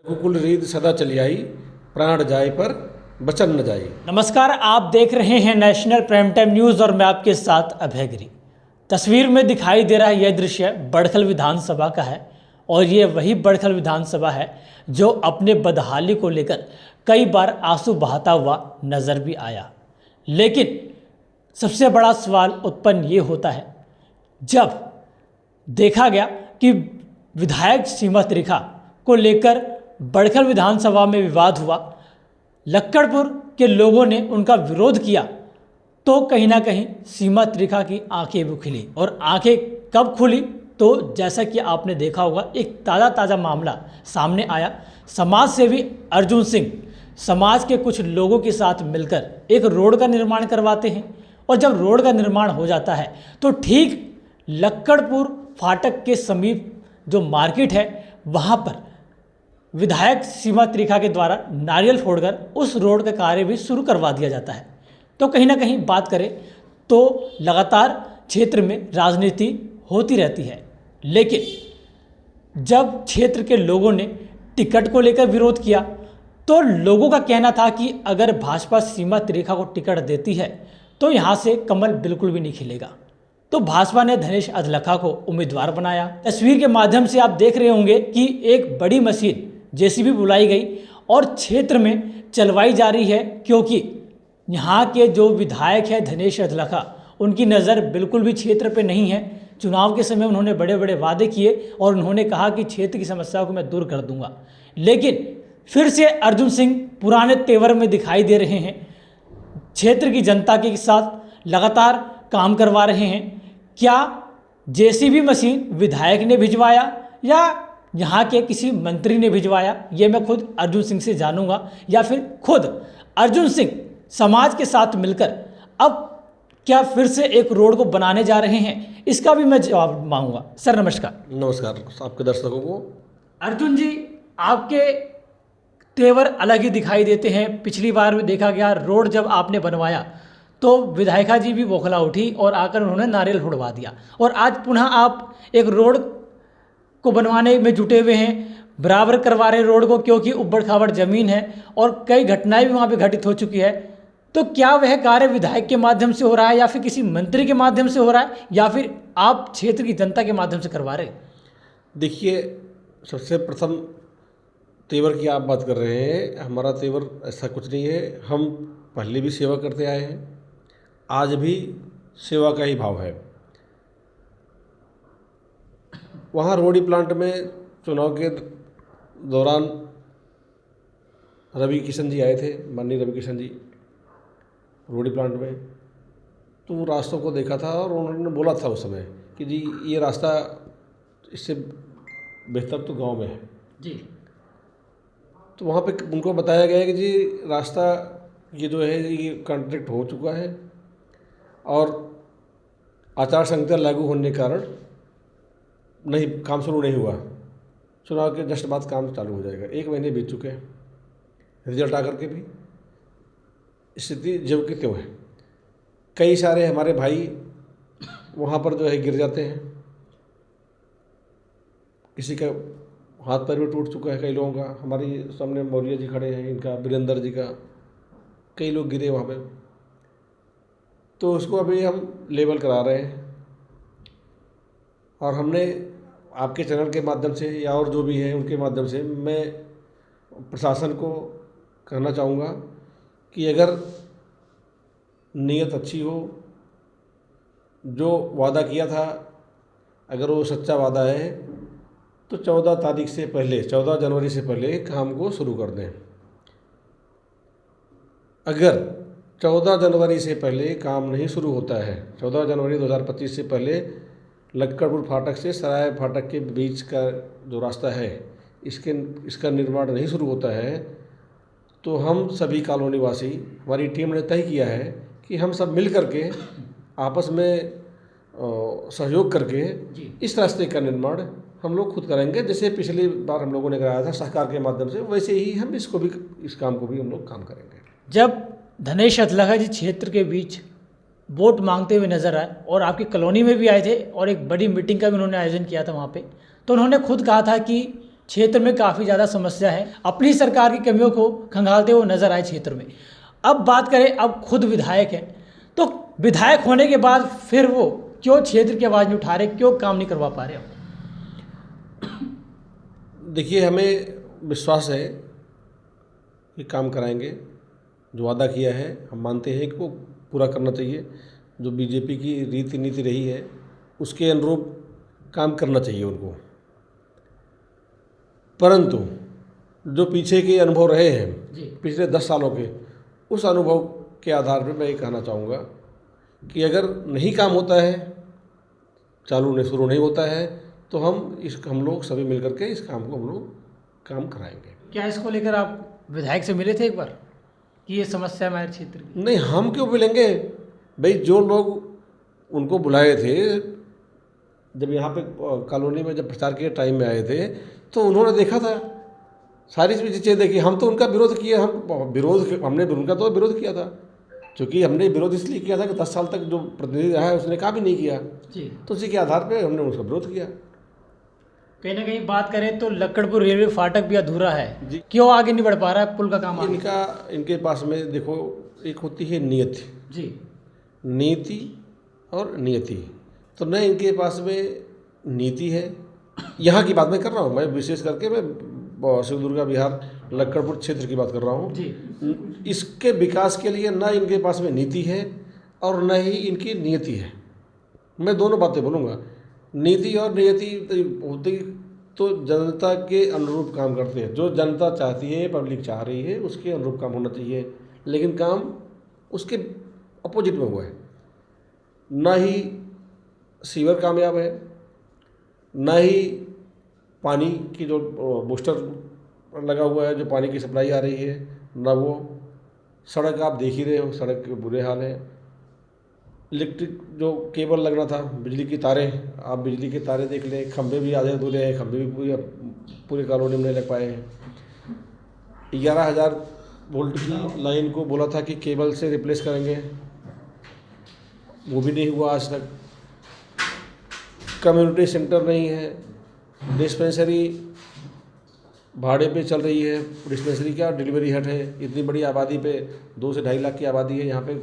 कुकुल रीत सदा चली आई, प्राण जाए पर बचन न जाए। नमस्कार, आप देख रहे हैं नेशनल प्राइम टाइम न्यूज़ और मैं आपके साथ अभय गिरी। तस्वीर में दिखाई दे रहा यह दृश्य बड़खल विधानसभा का है और ये वही बड़खल विधानसभा है जो अपने बदहाली को लेकर कई बार आंसू बहाता हुआ नजर भी आया। लेकिन सबसे बड़ा सवाल उत्पन्न ये होता है जब देखा गया कि विधायक सीमा त्रिखा को लेकर बड़खल विधानसभा में विवाद हुआ, लक्कड़पुर के लोगों ने उनका विरोध किया, तो कहीं ना कहीं सीमा त्रिखा की आंखें भी खुली। और आंखें कब खुली? तो जैसा कि आपने देखा होगा, एक ताज़ा मामला सामने आया। समाज सेवी अर्जुन सिंह समाज के कुछ लोगों के साथ मिलकर एक रोड का निर्माण करवाते हैं और जब रोड का निर्माण हो जाता है तो ठीक लक्कड़पुर फाटक के समीप जो मार्केट है वहाँ पर विधायक सीमा त्रिखा के द्वारा नारियल फोड़कर उस रोड का कार्य भी शुरू करवा दिया जाता है। तो कहीं ना कहीं बात करें तो लगातार क्षेत्र में राजनीति होती रहती है, लेकिन जब क्षेत्र के लोगों ने टिकट को लेकर विरोध किया तो लोगों का कहना था कि अगर भाजपा सीमा त्रिखा को टिकट देती है तो यहाँ से कमल बिल्कुल भी नहीं खिलेगा। तो भाजपा ने धनेश अधलखा को उम्मीदवार बनाया। तस्वीर के माध्यम से आप देख रहे होंगे कि एक बड़ी मशीन जेसीबी बुलाई गई और क्षेत्र में चलवाई जा रही है, क्योंकि यहाँ के जो विधायक है धनेश अधलखा, उनकी नज़र बिल्कुल भी क्षेत्र पे नहीं है। चुनाव के समय उन्होंने बड़े बड़े वादे किए और उन्होंने कहा कि क्षेत्र की समस्याओं को मैं दूर कर दूंगा, लेकिन फिर से अर्जुन सिंह पुराने तेवर में दिखाई दे रहे हैं। क्षेत्र की जनता के साथ लगातार काम करवा रहे हैं। क्या जेसीबी मशीन विधायक ने भिजवाया या यहाँ के किसी मंत्री ने भिजवाया, ये मैं खुद अर्जुन सिंह से जानूंगा, या फिर खुद अर्जुन सिंह समाज के साथ मिलकर अब क्या फिर से एक रोड को बनाने जा रहे हैं, इसका भी मैं जवाब मांगूंगा। सर नमस्कार। नमस्कार आपके दर्शकों को। अर्जुन जी, आपके तेवर अलग ही दिखाई देते हैं। पिछली बार भी देखा गया, रोड जब आपने बनवाया तो विधायिका जी भी बौखला उठी और आकर उन्होंने नारियल फोड़वा दिया, और आज पुनः आप एक रोड को बनवाने में जुटे हुए हैं, बराबर करवा रहे रोड को, क्योंकि उबड़ खाबड़ ज़मीन है और कई घटनाएं भी वहाँ पे घटित हो चुकी है। तो क्या वह कार्य विधायक के माध्यम से हो रहा है या फिर किसी मंत्री के माध्यम से हो रहा है या फिर आप क्षेत्र की जनता के माध्यम से करवा रहे? देखिए, सबसे प्रथम तेवर की आप बात कर रहे हैं। हमारा तेवर ऐसा कुछ नहीं है। हम पहले भी सेवा करते आए हैं, आज भी सेवा का ही भाव है। वहाँ रोडी प्लांट में चुनाव के दौरान रवि किशन जी आए थे, माननीय रवि किशन जी रोडी प्लांट में, तो वो रास्तों को देखा था और उन्होंने बोला था उस समय कि जी ये रास्ता इससे बेहतर तो गांव में है जी। तो वहाँ पे उनको बताया गया कि जी रास्ता ये जो है ये कॉन्ट्रैक्ट हो चुका है और आचार संहिता लागू होने के कारण नहीं, काम शुरू नहीं हुआ। चुनाव के जस्ट बाद काम चालू हो जाएगा। 1 महीने बीत चुके हैं, रिजल्ट आकर के भी स्थिति ज्यों की त्यों है। कई सारे हमारे भाई वहाँ पर जो है गिर जाते हैं, किसी का हाथ पैर भी टूट चुका है, कई लोगों का। हमारी सामने मौर्य जी खड़े हैं, इनका वीरेंद्र जी का, कई लोग गिरे वहाँ पे। तो उसको अभी हम लेवल करा रहे हैं और हमने आपके चैनल के माध्यम से या और जो भी है उनके माध्यम से मैं प्रशासन को कहना चाहूँगा कि अगर नीयत अच्छी हो, जो वादा किया था अगर वो सच्चा वादा है तो 14 तारीख से पहले, 14 जनवरी से पहले काम को शुरू कर दें। अगर 14 जनवरी से पहले काम नहीं शुरू होता है, 14 जनवरी 2025 से पहले लक्कड़पुर फाटक से सराय फाटक के बीच का जो रास्ता है इसका निर्माण नहीं शुरू होता है, तो हम सभी कॉलोनी वासी, हमारी टीम ने तय किया है कि हम सब मिल करके आपस में सहयोग करके इस रास्ते का निर्माण हम लोग खुद करेंगे। जैसे पिछली बार हम लोगों ने कराया था सहकार के माध्यम से, वैसे ही हम इस काम को भी हम लोग काम करेंगे। जब धनेश अधलखा जी क्षेत्र के बीच वोट मांगते हुए नजर आए और आपकी कॉलोनी में भी आए थे और एक बड़ी मीटिंग का भी उन्होंने आयोजन किया था वहाँ पे, तो उन्होंने खुद कहा था कि क्षेत्र में काफ़ी ज़्यादा समस्या है, अपनी सरकार की कमियों को खंगालते हुए नजर आए क्षेत्र में। अब बात करें, अब खुद विधायक है, तो विधायक होने के बाद फिर वो क्यों क्षेत्र की आवाज़ नहीं उठा रहे, क्यों काम नहीं करवा पा रहे हो? देखिए, हमें विश्वास है कि काम कराएंगे। जो वादा किया है हम मानते हैं कि वो पूरा करना चाहिए। जो बीजेपी की रीति नीति रही है उसके अनुरूप काम करना चाहिए उनको। परंतु जो पीछे के अनुभव रहे हैं पिछले 10 सालों के, उस अनुभव के आधार पर मैं ये कहना चाहूँगा कि अगर नहीं काम होता है, शुरू नहीं होता है, तो हम लोग सभी मिलकर के इस काम को हम लोग काम कराएंगे। क्या इसको लेकर आप विधायक से मिले थे एक बार कि ये समस्या है हमारे क्षेत्र की? नहीं, हम क्यों मिलेंगे भाई? जो लोग उनको बुलाए थे, जब यहाँ पे कॉलोनी में जब प्रचार के टाइम में आए थे, तो उन्होंने देखा था, सारी चीज़ें देखी। हम तो उनका विरोध किए, हमने उनका तो विरोध किया था, क्योंकि हमने विरोध इसलिए किया था कि 10 साल तक जो प्रतिनिधि रहा है उसने काम ही नहीं किया जी। तो उसी के आधार पे हमने उसका विरोध किया। कहीं ना कहीं बात करें तो लक्कड़पुर रेलवे फाटक भी अधूरा है जी। क्यों आगे नहीं बढ़ पा रहा है पुल का काम? इनके पास में देखो, एक होती है नीयत जी, नीति और नियति। तो न इनके पास में नीति है, यहाँ की बात मैं कर रहा हूँ, मैं विशेष करके मैं शिव दुर्गा विहार लक्कड़पुर क्षेत्र की बात कर रहा हूँ जी। इसके विकास के लिए न इनके पास में नीति है और न ही इनकी नियति है। मैं दोनों बातें बोलूँगा। नीति और नियति होती तो जनता के अनुरूप काम करते हैं। जो जनता चाहती है, पब्लिक चाह रही है, उसके अनुरूप काम होना चाहिए, लेकिन काम उसके अपोजिट में हुआ है। ना ही सीवर कामयाब है, ना ही पानी की जो बूस्टर लगा हुआ है, जो पानी की सप्लाई आ रही है, ना वो सड़क आप देख ही रहे हो, सड़क के बुरे हाल है। इलेक्ट्रिक जो केबल लगना था, बिजली की तारें, आप बिजली के तारे देख लें, खंभे भी आधे अधूरे हैं, खंभे भी पूरे कॉलोनी में नहीं लग पाए हैं। 11,000 वोल्ट की लाइन को बोला था कि केबल से रिप्लेस करेंगे, वो भी नहीं हुआ आज तक। कम्युनिटी सेंटर नहीं है, डिस्पेंसरी भाड़े पे चल रही है। डिस्पेंसरी क्या, डिलीवरी हट है। इतनी बड़ी आबादी पे 2 से 2.5 लाख की आबादी है। यहाँ पे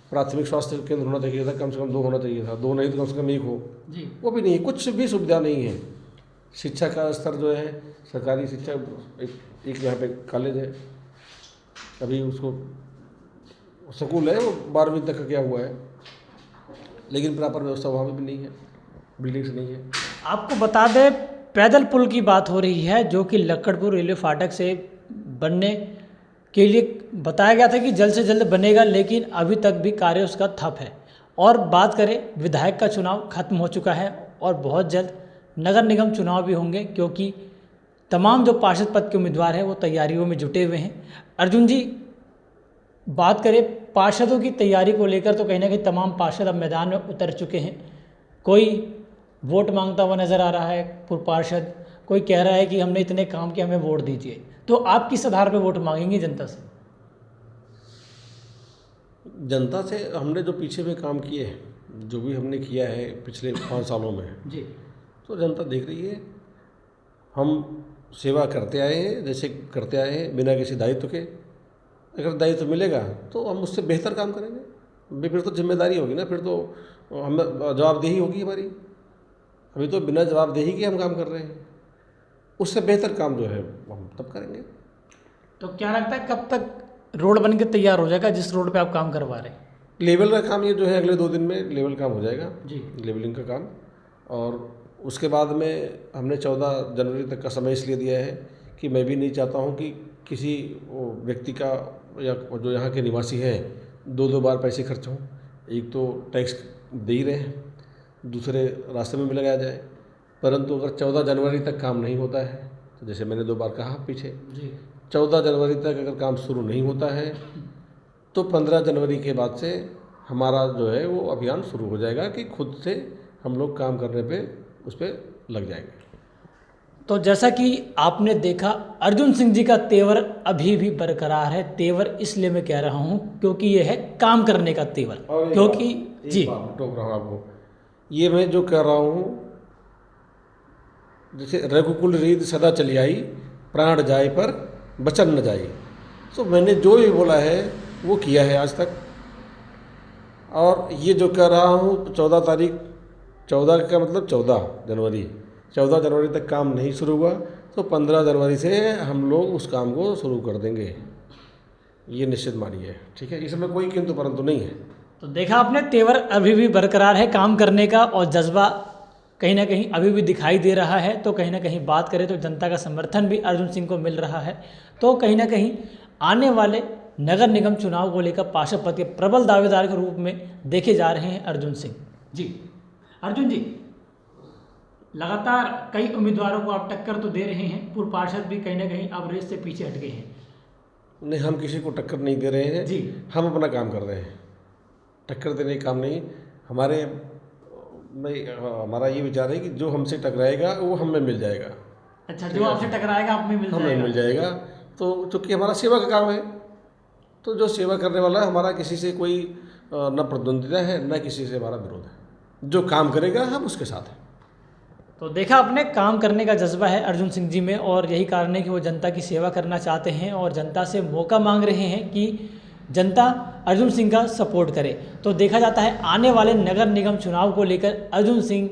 प्राथमिक स्वास्थ्य केंद्र होना चाहिए था, कम से कम 2 होना चाहिए था, 2 नहीं तो कम से कम 1 हो जी। वो भी नहीं है, कुछ भी सुविधा नहीं है। शिक्षा का स्तर जो है, सरकारी शिक्षा, एक यहाँ पे कॉलेज है, अभी उसको स्कूल है, वो 12वीं तक का क्या हुआ है, लेकिन प्रॉपर व्यवस्था वहाँ भी नहीं है, बिल्डिंग्स नहीं है। आपको बता दें, पैदल पुल की बात हो रही है जो कि लक्कड़पुर रेलवे फाटक से बनने के लिए बताया गया था कि जल्द से जल्द बनेगा, लेकिन अभी तक भी कार्य उसका ठप है। और बात करें, विधायक का चुनाव खत्म हो चुका है और बहुत जल्द नगर निगम चुनाव भी होंगे, क्योंकि तमाम जो पार्षद पद के उम्मीदवार हैं वो तैयारियों में जुटे हुए हैं। अर्जुन जी, बात करें पार्षदों की तैयारी को लेकर, तो कहीं ना कहीं तमाम पार्षद अब मैदान में उतर चुके हैं। कोई वोट मांगता हुआ नज़र आ रहा है पूर्व पार्षद, कोई कह रहा है कि हमने इतने काम किए, हमें वोट दीजिए। तो आप किस आधार पर वोट मांगेंगे जनता से? जनता से हमने जो पीछे में काम किए हैं, जो भी हमने किया है पिछले 5 सालों में जी, तो जनता देख रही है। हम सेवा करते आए हैं, जैसे करते आए हैं, बिना किसी दायित्व के। अगर दायित्व मिलेगा तो हम उससे बेहतर काम करेंगे। फिर तो जिम्मेदारी होगी ना, फिर तो हमें जवाबदेही होगी हमारी। अभी तो बिना जवाबदेही के हम काम कर रहे हैं, उससे बेहतर काम जो है हम तब करेंगे। तो क्या लगता है कब तक रोड बन के तैयार हो जाएगा जिस रोड पे आप काम करवा रहे हैं? लेवल का काम ये जो है अगले 2 दिन में लेवल काम हो जाएगा जी, लेवलिंग का काम। और उसके बाद में हमने 14 जनवरी तक का समय इसलिए दिया है कि मैं भी नहीं चाहता हूँ कि किसी व्यक्ति का या जो यहाँ के निवासी हैं 2-2 बार पैसे खर्च हों। एक तो टैक्स दे ही रहे हैं, दूसरे रास्ते में भी लगाया जाए। परंतु अगर 14 जनवरी तक काम नहीं होता है, तो जैसे मैंने 2 बार कहा पीछे, जी, 14 जनवरी तक अगर काम शुरू नहीं होता है तो 15 जनवरी के बाद से हमारा जो है वो अभियान शुरू हो जाएगा कि खुद से हम लोग काम करने पे उस पर लग जाएंगे। तो जैसा कि आपने देखा, अर्जुन सिंह जी का तेवर अभी भी बरकरार है। तेवर इसलिए मैं कह रहा हूँ क्योंकि ये है काम करने का तेवर। क्योंकि जी, टोक रहा हूँ आपको, ये मैं जो कह रहा हूँ जैसे रघुकुल रीत सदा चली आई, प्राण जाए पर बचन न जाए। तो मैंने जो भी बोला है वो किया है आज तक, और ये जो कर रहा हूँ 14 तारीख, 14 का मतलब 14 जनवरी, 14 जनवरी तक काम नहीं शुरू हुआ तो 15 जनवरी से हम लोग उस काम को शुरू कर देंगे, ये निश्चित मानिए। ठीक है, इसमें कोई किंतु परंतु नहीं है। तो देखा आपने, तेवर अभी भी बरकरार है काम करने का, और जज्बा कहीं ना कहीं अभी भी दिखाई दे रहा है। तो कहीं ना कहीं बात करें तो जनता का समर्थन भी अर्जुन सिंह को मिल रहा है। तो कहीं ना कहीं आने वाले नगर निगम चुनाव को लेकर पार्षद पद के प्रबल दावेदार के रूप में देखे जा रहे हैं अर्जुन सिंह जी। अर्जुन जी, लगातार कई उम्मीदवारों को आप टक्कर तो दे रहे हैं, पूर्व पार्षद भी कहीं ना कहीं अब रेस से पीछे हट गए हैं। नहीं, हम किसी को टक्कर नहीं दे रहे हैं जी, हम अपना काम कर रहे हैं, टक्कर देने का काम नहीं। हमारा ये विचार है कि जो हमसे टकराएगा वो हमें मिल जाएगा। अच्छा, जो आपसे टकराएगा आप में मिल जाएगा। तो चूँकि हमारा सेवा का काम है, तो जो सेवा करने वाला है, हमारा किसी से कोई न प्रतिद्वंदिता है न किसी से हमारा विरोध है। जो काम करेगा हम उसके साथ हैं। तो देखा आपने, काम करने का जज्बा है अर्जुन सिंह जी में, और यही कारण है कि वो जनता की सेवा करना चाहते हैं और जनता से मौका मांग रहे हैं कि जनता अर्जुन सिंह का सपोर्ट करे। तो देखा जाता है आने वाले नगर निगम चुनाव को लेकर अर्जुन सिंह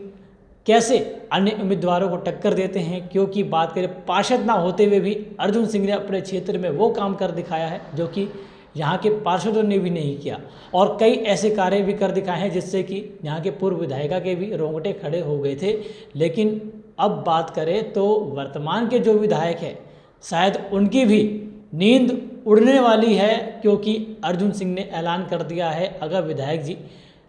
कैसे अन्य उम्मीदवारों को टक्कर देते हैं, क्योंकि बात करें पार्षद ना होते हुए भी अर्जुन सिंह ने अपने क्षेत्र में वो काम कर दिखाया है जो कि यहाँ के पार्षदों ने भी नहीं किया, और कई ऐसे कार्य भी कर दिखाए हैं जिससे कि यहाँ के पूर्व विधायिका के भी रोंगटे खड़े हो गए थे। लेकिन अब बात करें तो वर्तमान के जो विधायक हैं शायद उनकी भी नींद उड़ने वाली है, क्योंकि अर्जुन सिंह ने ऐलान कर दिया है अगर विधायक जी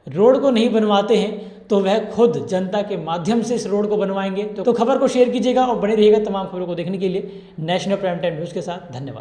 रोड को नहीं बनवाते हैं तो वह खुद जनता के माध्यम से इस रोड को बनवाएंगे। तो खबर को शेयर कीजिएगा और बने रहिएगा तमाम खबरों को देखने के लिए नेशनल प्राइम टाइम न्यूज़ के साथ। धन्यवाद।